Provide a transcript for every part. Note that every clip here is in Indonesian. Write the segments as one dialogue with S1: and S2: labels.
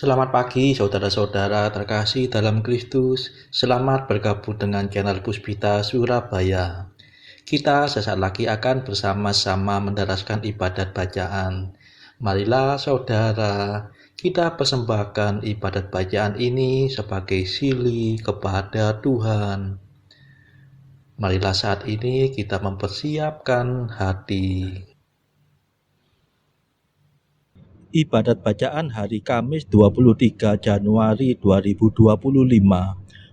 S1: Selamat pagi saudara-saudara terkasih dalam Kristus. Selamat bergabung dengan channel Puspita Surabaya. Kita sesaat lagi akan bersama-sama mendaraskan ibadat bacaan. Marilah saudara, kita persembahkan ibadat bacaan ini sebagai sili kepada Tuhan. Marilah saat ini kita mempersiapkan hati. Ibadat bacaan hari Kamis 23 Januari 2025,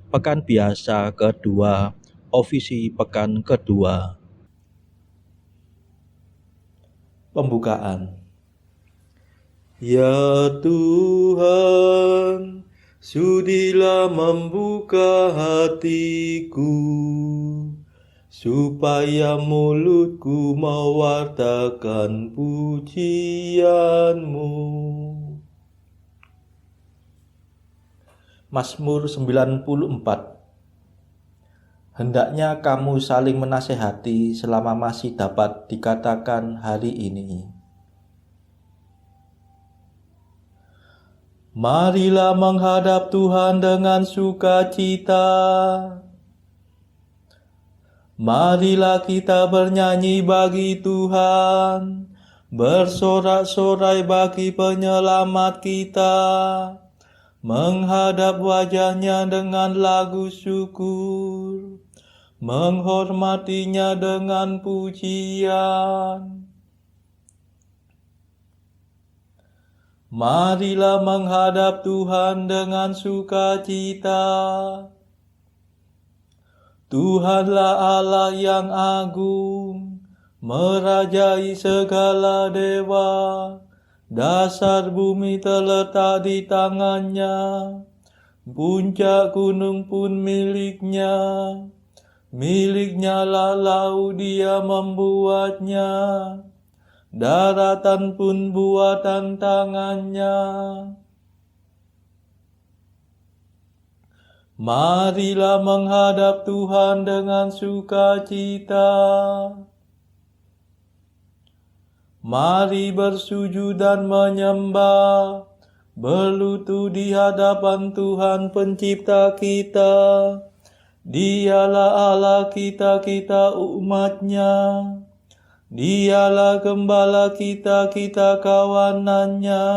S1: Pekan Biasa kedua, Ofisi Pekan kedua. Pembukaan. Ya Tuhan, sudilah membuka hatiku, supaya mulutku mewartakan pujian-Mu. Mazmur 94. Hendaknya kamu saling menasehati selama masih dapat dikatakan hari ini. Marilah menghadap Tuhan dengan sukacita. Marilah kita bernyanyi bagi Tuhan, bersorak-sorai bagi penyelamat kita, menghadap wajahnya dengan lagu syukur, menghormatinya dengan pujian. Marilah menghadap Tuhan dengan sukacita. Tuhanlah Allah yang agung, merajai segala dewa. Dasar bumi terletak di tangannya, puncak gunung pun miliknya. Miliknya lah laut, dia membuatnya, daratan pun buatan tangannya. Marilah menghadap Tuhan dengan sukacita. Mari bersujud dan menyembah, berlutut di hadapan Tuhan pencipta kita. Dialah Allah kita, kita umat-Nya. Dialah gembala kita, kita kawanan-Nya.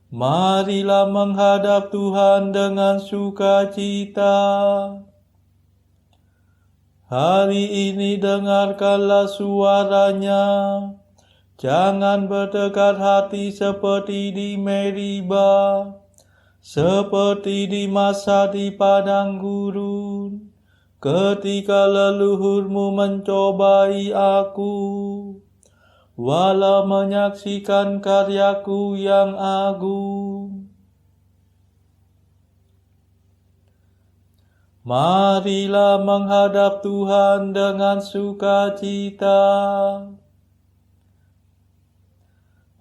S1: Marilah menghadap Tuhan dengan sukacita. Hari ini dengarkanlah suaranya. Jangan bertekad hati seperti di Meriba, seperti di masa di padang gurun, ketika leluhurmu mencobai aku, walau menyaksikan karyaku yang agung. Marilah menghadap Tuhan dengan sukacita.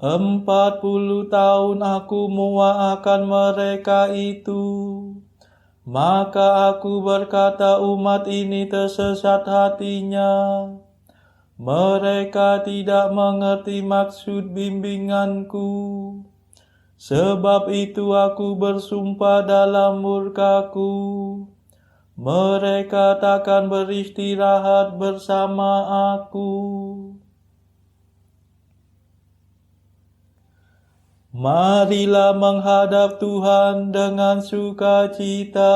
S1: 40 tahun aku muak akan mereka itu. Maka aku berkata, umat ini tersesat hatinya. Mereka tidak mengerti maksud bimbinganku. Sebab itu aku bersumpah dalam murkaku, mereka takkan beristirahat bersama aku. Marilah menghadap Tuhan dengan sukacita.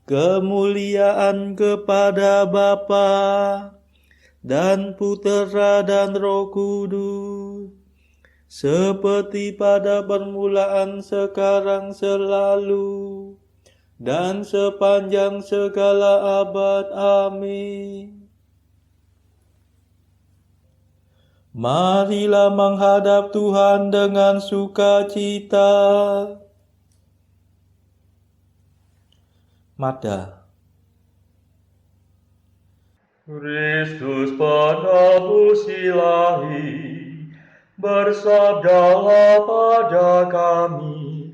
S1: Kemuliaan kepada Bapa dan Putera dan Roh Kudus, seperti pada permulaan, sekarang, selalu, dan sepanjang segala abad. Amin. Marilah menghadap Tuhan dengan sukacita. Mada.
S2: Kristus penebus ilahi, bersabdalah pada kami,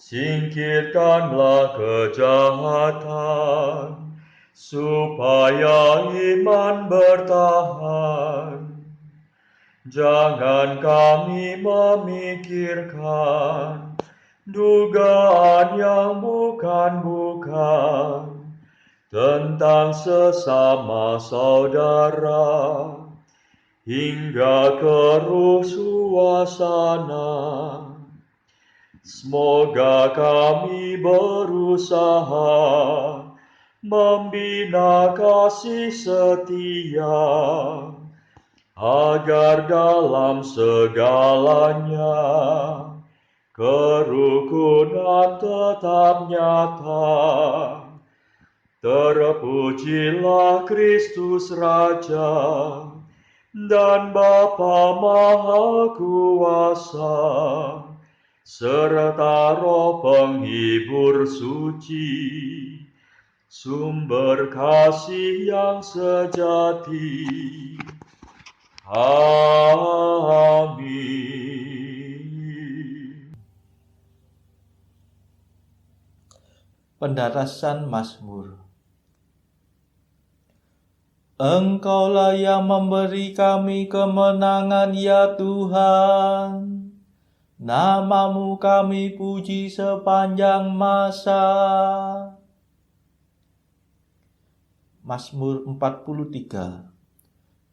S2: singkirkanlah kejahatan, supaya iman bertahan. Jangan kami memikirkan dugaan yang bukan-bukan tentang sesama saudara, hingga keruh suasana. Semoga kami berusaha membina kasih setia, agar dalam segalanya kerukunan tetap nyata. Terpujilah Kristus Raja dan Bapa Maha Kuasa, serta Roh Penghibur suci, sumber kasih yang sejati. Amin.
S1: Pendarasan Mazmur. Engkaulah yang memberi kami kemenangan, ya Tuhan. Namamu kami puji sepanjang masa. Mazmur 43.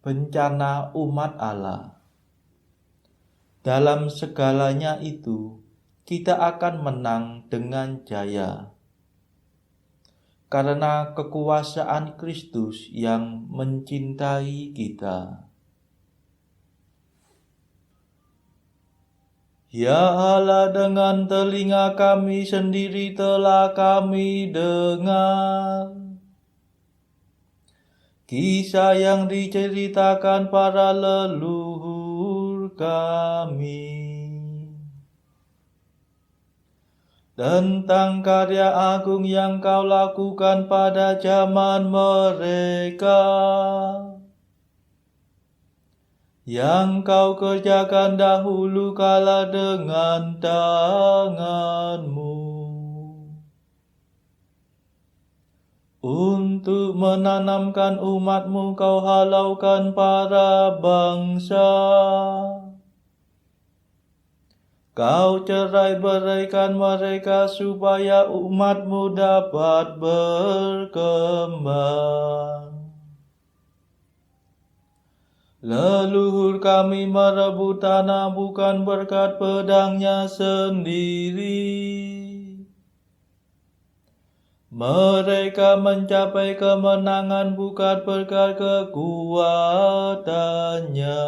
S1: Bencana umat Allah. Dalam segalanya itu, kita akan menang dengan jaya, karena kekuasaan Kristus yang mencintai kita. Ya Allah, dengan telinga kami sendiri telah kami dengar kisah yang diceritakan para leluhur kami tentang karya agung yang Kau lakukan pada zaman mereka, yang Kau kerjakan dahulu kala dengan tangan-Mu, untuk menanamkan umat-Mu Kau halaukan para bangsa. Kau cerai-beraikan mereka supaya umat-Mu dapat berkembang. Leluhur kami merebut tanah bukan berkat pedangnya sendiri. Mereka mencapai kemenangan bukan berkat kekuatannya,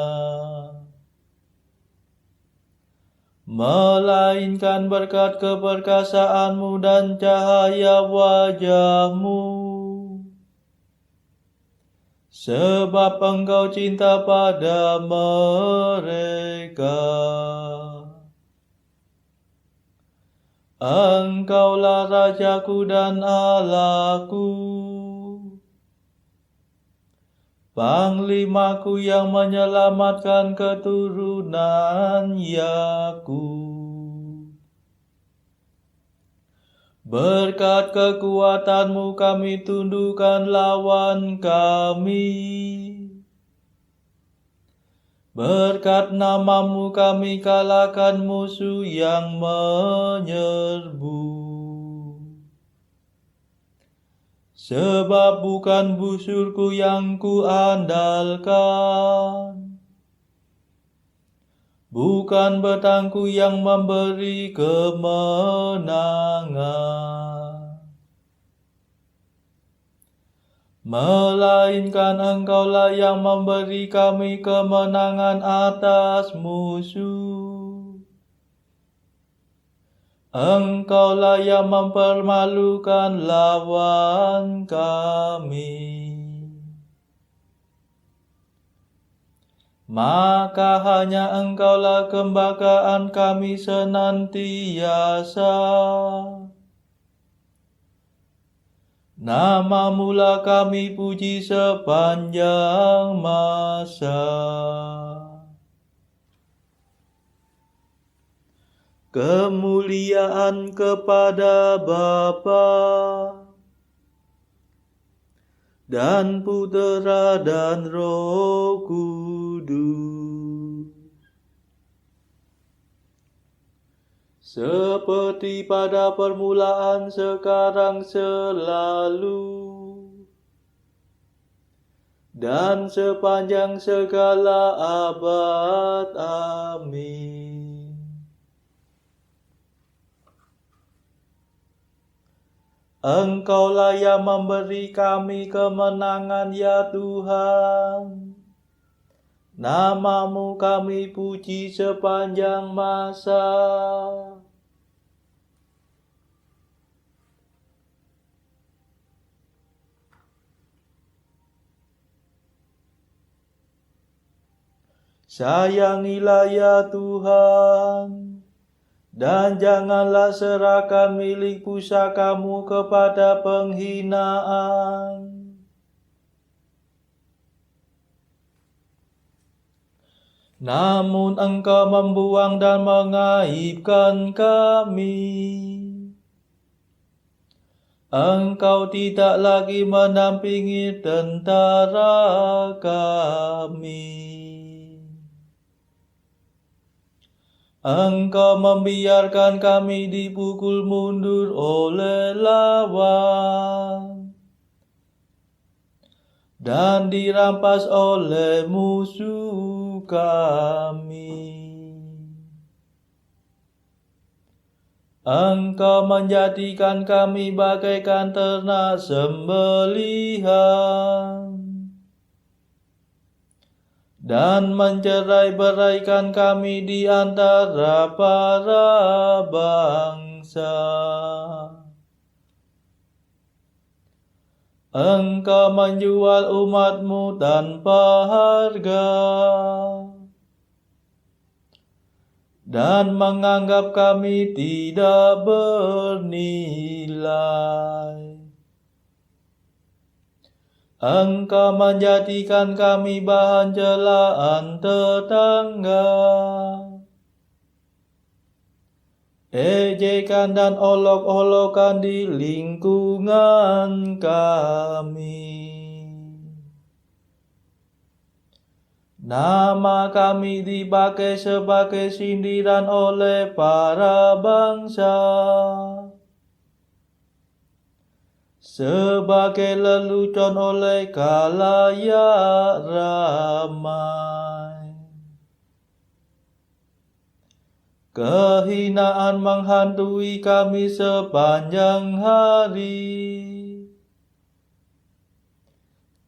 S1: melainkan berkat keperkasaan-Mu dan cahaya wajah-Mu. Sebab Engkau cinta pada mereka. Engkaulah Rajaku dan Allahku, Panglimaku yang menyelamatkan keturunan Yakub. Berkat kekuatan-Mu kami tundukkan lawan kami. Berkat nama-Mu kami kalahkan musuh yang menyerbu. Sebab bukan busurku yang kuandalkan, bukan betangku yang memberi kemenangan, melainkan Engkaulah yang memberi kami kemenangan atas musuh. Engkaulah yang mempermalukan lawan kami. Maka hanya Engkaulah kebanggaan kami senantiasa. Nama-Mu-lah kami puji sepanjang masa. Kemuliaan kepada Bapa dan Putera dan Roh Kudus, seperti pada permulaan, sekarang, selalu, dan sepanjang segala abad. Amin. Engkaulah yang memberi kami kemenangan, ya Tuhan. Namamu kami puji sepanjang masa. Sayangilah ya Tuhan, dan janganlah serahkan milik pusakamu kepada penghinaan. Namun Engkau membuang dan mengaibkan kami. Engkau tidak lagi mendampingi tentara kami. Engkau membiarkan kami dipukul mundur oleh lawan dan dirampas oleh musuh kami. Engkau menjadikan kami bagaikan ternak sembelihan dan mencerai-beraikan kami di antara para bangsa. Engkau menjual umat-Mu tanpa harga dan menganggap kami tidak bernilai. Engkau menjadikan kami bahan celaan tetangga, ejekan dan olok-olokan di lingkungan kami. Nama kami dipakai sebagai sindiran oleh para bangsa, sebagai lelucon oleh khalayak ramai. Kehinaan menghantui kami sepanjang hari.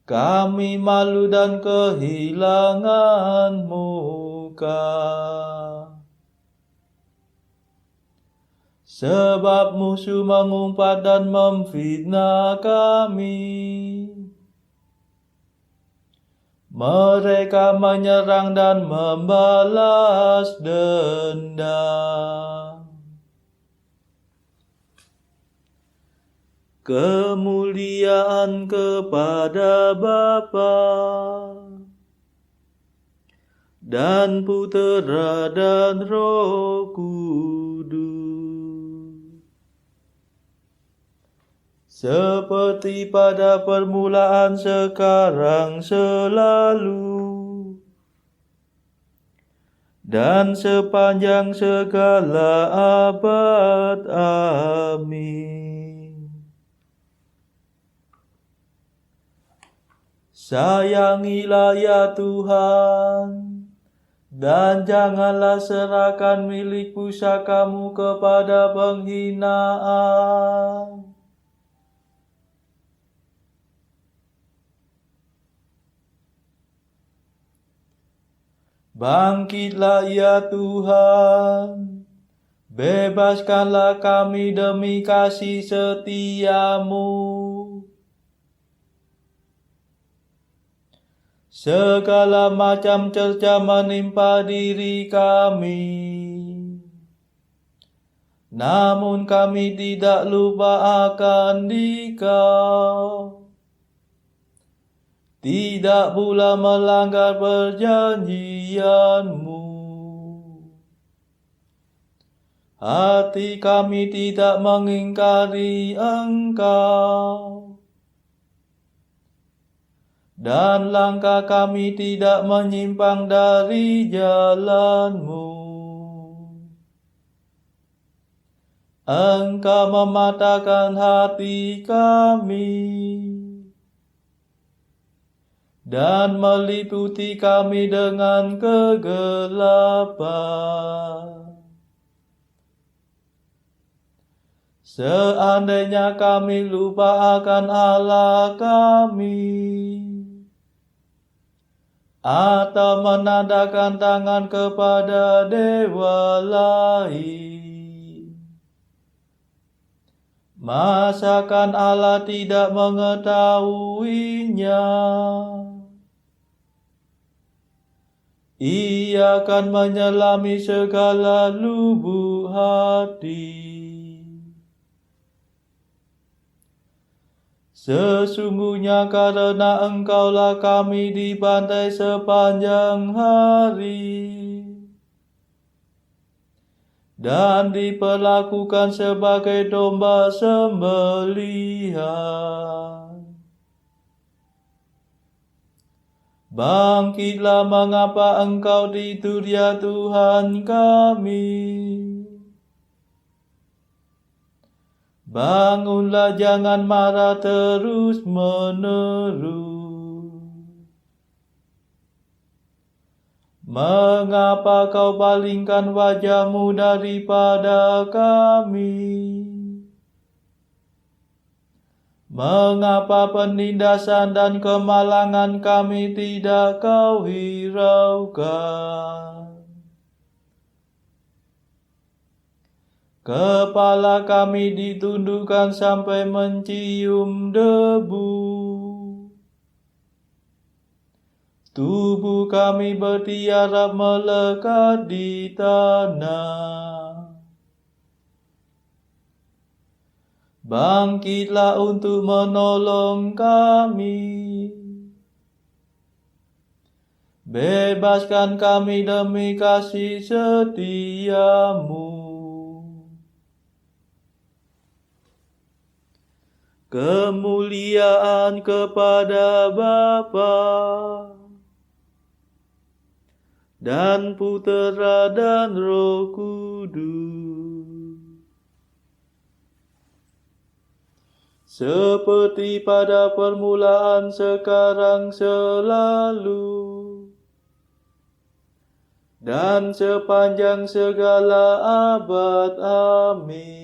S1: Kami malu dan kehilangan muka, sebab musuh mengumpat dan memfitnah kami. Mereka menyerang dan membalas dendam. Kemuliaan kepada Bapa dan Putera dan Roh Kudus, seperti pada permulaan, sekarang, selalu, dan sepanjang segala abad. Amin. Sayangilah ya Tuhan, dan janganlah serahkan milik pusakamu kepada penghinaan. Bangkitlah ya Tuhan, bebaskanlah kami demi kasih setia-Mu. Segala macam cerca menimpa diri kami, namun kami tidak lupa akan Dikau, tidak pula melanggar perjanjian-Mu. Hati kami tidak mengingkari Engkau, dan langkah kami tidak menyimpang dari jalan-Mu. Engkau mematahkan hati kami dan meliputi kami dengan kegelapan. Seandainya kami lupa akan Allah kami, atau menadahkan tangan kepada dewa lain, masakan Allah tidak mengetahuinya? Ia akan menyelami segala lubuk hati. Sesungguhnya karena Engkaulah kami dibantai sepanjang hari dan diperlakukan sebagai domba sembelihan. Bangkitlah, mengapa Engkau tidur ya Tuhan kami? Bangunlah, jangan marah terus menerus. Mengapa kau palingkan wajahmu daripada kami? Mengapa penindasan dan kemalangan kami tidak kau hiraukan? Kepala kami ditundukkan sampai mencium debu. Tubuh kami bertiarap melekat di tanah. Bangkitlah untuk menolong kami. Bebaskan kami demi kasih setiamu. Kemuliaan kepada Bapa dan Putera dan Roh Kudus, seperti pada permulaan, sekarang, selalu, dan sepanjang segala abad. Amin.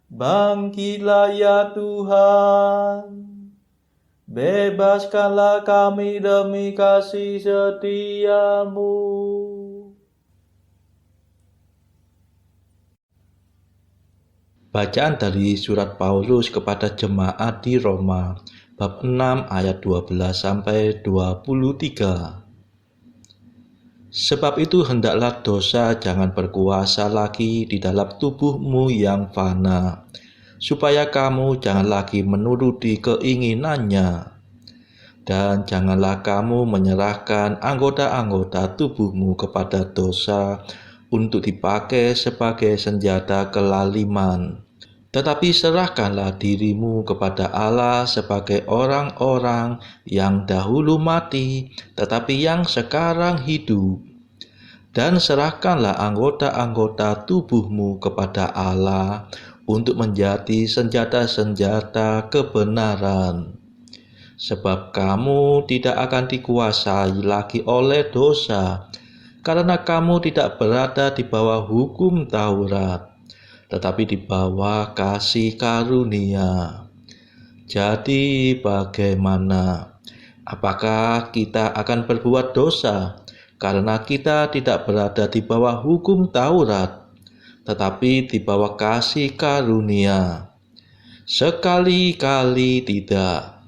S1: Bangkitlah ya Tuhan, bebaskanlah kami demi kasih setiamu. Bacaan dari surat Paulus kepada jemaat di Roma, bab 6 ayat 12-23. Sebab itu hendaklah dosa jangan berkuasa lagi di dalam tubuhmu yang fana, supaya kamu jangan lagi menuruti keinginannya. Dan janganlah kamu menyerahkan anggota-anggota tubuhmu kepada dosa untuk dipakai sebagai senjata kelaliman. Tetapi serahkanlah dirimu kepada Allah sebagai orang-orang yang dahulu mati, tetapi yang sekarang hidup. Dan serahkanlah anggota-anggota tubuhmu kepada Allah untuk menjadi senjata-senjata kebenaran. Sebab kamu tidak akan dikuasai lagi oleh dosa, karena kamu tidak berada di bawah hukum Taurat, tetapi di bawah kasih karunia. Jadi bagaimana? Apakah kita akan berbuat dosa karena kita tidak berada di bawah hukum Taurat, tetapi di bawah kasih karunia? Sekali-kali tidak.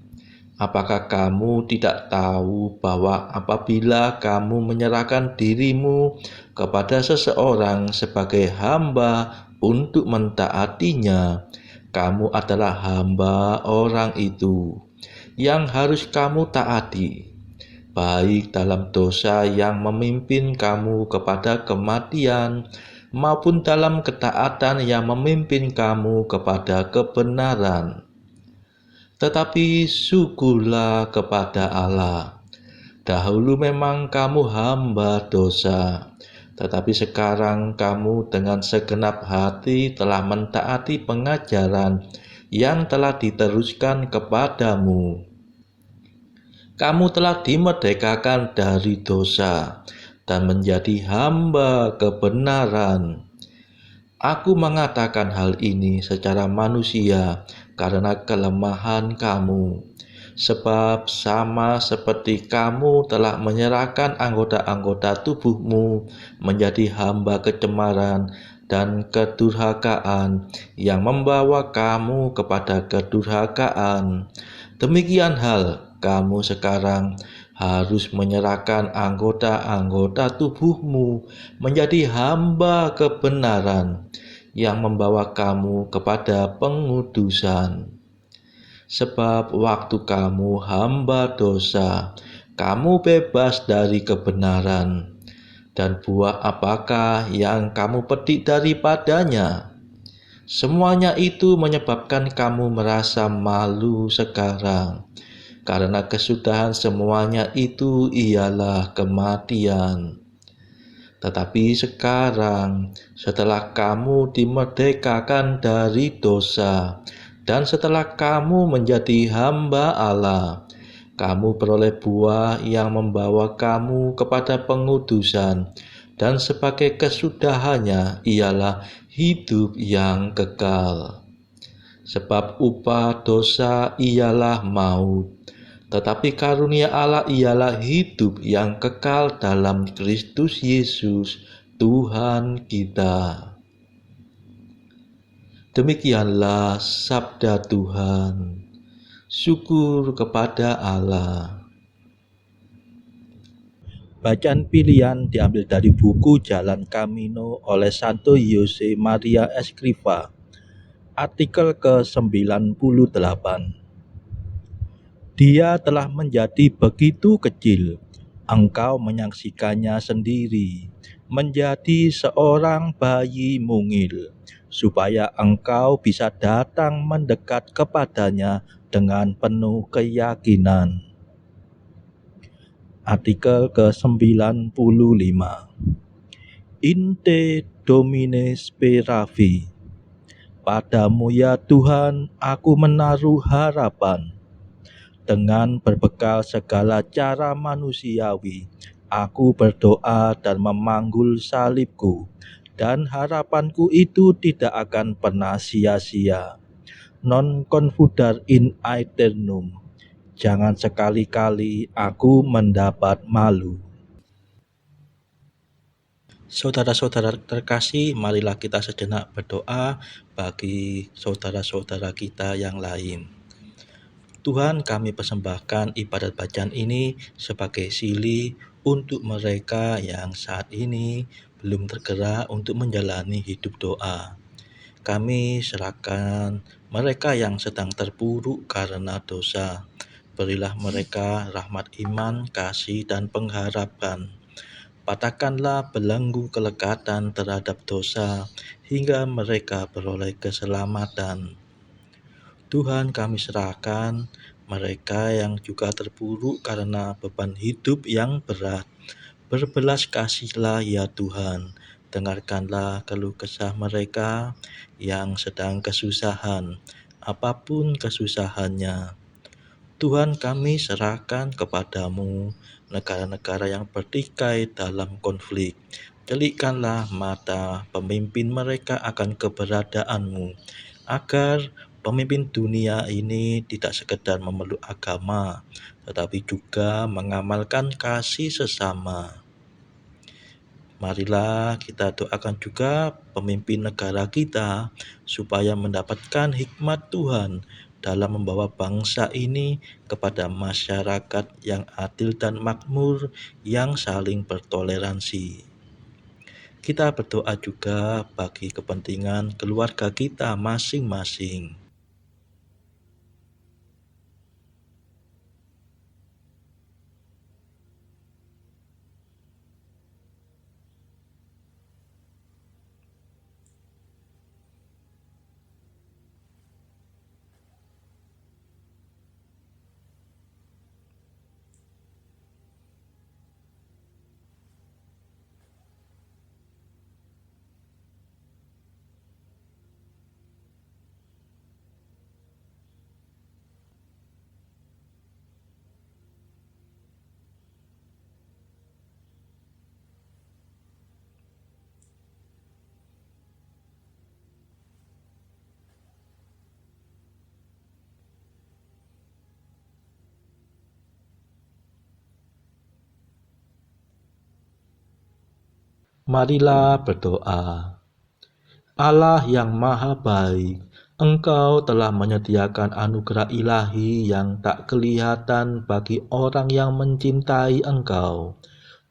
S1: Apakah kamu tidak tahu bahwa apabila kamu menyerahkan dirimu kepada seseorang sebagai hamba untuk mentaatinya, kamu adalah hamba orang itu yang harus kamu taati, baik dalam dosa yang memimpin kamu kepada kematian, maupun dalam ketaatan yang memimpin kamu kepada kebenaran. Tetapi syukurlah kepada Allah, Dahulu memang kamu hamba dosa, tetapi sekarang kamu dengan segenap hati telah mentaati pengajaran yang telah diteruskan kepadamu. Kamu telah dimerdekakan dari dosa dan menjadi hamba kebenaran. Aku mengatakan hal ini secara manusia karena kelemahan kamu. Sebab sama seperti kamu telah menyerahkan anggota-anggota tubuhmu menjadi hamba kecemaran dan kedurhakaan yang membawa kamu kepada kedurhakaan. Demikian hal kamu sekarang harus menyerahkan anggota-anggota tubuhmu menjadi hamba kebenaran yang membawa kamu kepada pengudusan. Sebab waktu kamu hamba dosa, kamu bebas dari kebenaran. Dan buah apakah yang kamu petik daripadanya? Semuanya itu menyebabkan kamu merasa malu sekarang. Karena kesudahan semuanya itu ialah kematian. Tetapi sekarang, setelah kamu dimerdekakan dari dosa, dan setelah kamu menjadi hamba Allah, kamu peroleh buah yang membawa kamu kepada pengudusan, dan sebagai kesudahannya ialah hidup yang kekal. Sebab upah dosa ialah maut, tetapi karunia Allah ialah hidup yang kekal dalam Kristus Yesus, Tuhan kita. Demikianlah sabda Tuhan. Syukur kepada Allah. Bacaan pilihan diambil dari buku Jalan Camino oleh Santo Jose Maria Escrivá, artikel ke-98. Dia telah menjadi begitu kecil, engkau menyaksikannya sendiri, menjadi seorang bayi mungil, supaya engkau bisa datang mendekat kepadanya dengan penuh keyakinan. Artikel ke-95. In te Domine speravi. Padamu ya Tuhan, aku menaruh harapan. Dengan berbekal segala cara manusiawi, aku berdoa dan memanggul salibku, dan harapanku itu tidak akan pernah sia-sia. Non confudar in aeternum. Jangan sekali-kali aku mendapat malu. Saudara-saudara terkasih, marilah kita sejenak berdoa bagi saudara-saudara kita yang lain. Tuhan, kami persembahkan ibadat bacaan ini sebagai sili untuk mereka yang saat ini belum tergerak untuk menjalani hidup doa. Kami serahkan mereka yang sedang terpuruk karena dosa. Berilah mereka rahmat iman, kasih, dan pengharapan. Patahkanlah belenggu kelekatan terhadap dosa hingga mereka beroleh keselamatan. Tuhan, kami serahkan mereka yang juga terpuruk karena beban hidup yang berat. Berbelas kasihlah ya Tuhan, dengarkanlah keluh kesah mereka yang sedang kesusahan, apapun kesusahannya. Tuhan, kami serahkan kepadamu negara-negara yang bertikai dalam konflik. Celikkanlah mata pemimpin mereka akan keberadaanmu, agar pemimpin dunia ini tidak sekedar memeluk agama, tetapi juga mengamalkan kasih sesama. Marilah kita doakan juga pemimpin negara kita supaya mendapatkan hikmat Tuhan dalam membawa bangsa ini kepada masyarakat yang adil dan makmur yang saling bertoleransi. Kita berdoa juga bagi kepentingan keluarga kita masing-masing. Marilah berdoa. Allah yang Maha Baik, Engkau telah menyediakan anugerah ilahi yang tak kelihatan bagi orang yang mencintai Engkau.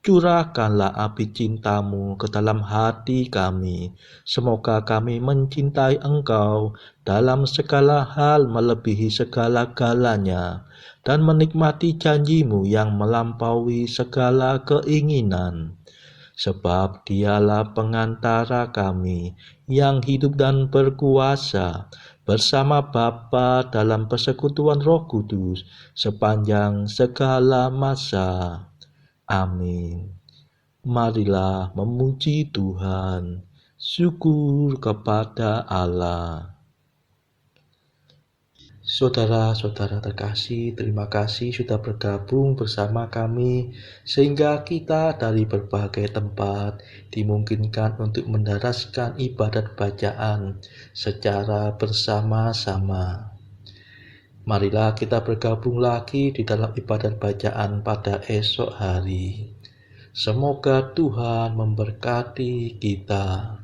S1: Curahkanlah api cinta-Mu ke dalam hati kami. Semoga kami mencintai Engkau dalam segala hal melebihi segala-galanya dan menikmati janji-Mu yang melampaui segala keinginan. Sebab Dialah pengantara kami yang hidup dan berkuasa bersama Bapa dalam persekutuan Roh Kudus sepanjang segala masa. Amin. Marilah memuji Tuhan. Syukur kepada Allah. Saudara-saudara terkasih, terima kasih sudah bergabung bersama kami sehingga kita dari berbagai tempat dimungkinkan untuk mendaraskan ibadat bacaan secara bersama-sama. Marilah kita bergabung lagi di dalam ibadat bacaan pada esok hari. Semoga Tuhan memberkati kita.